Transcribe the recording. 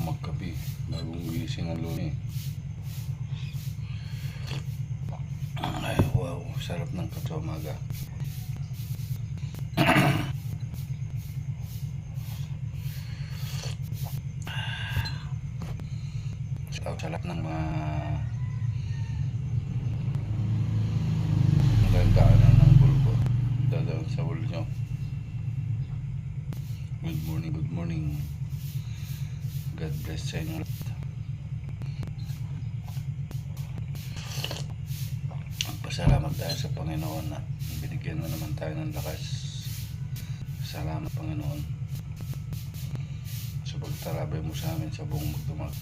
magkape bagong gising ang lumi. Ay wow, sarap ng kape sa umaga. Sa lahat ng mga magandaanan ng bulbo dadaan sa ulo nyo. Good morning, good morning. God bless sa inyo lahat. Pasalamat tayo sa Panginoon na binigyan mo naman tayo ng lakas. Salamat Panginoon sa pagtarabay mo sa amin sa buong magdamag.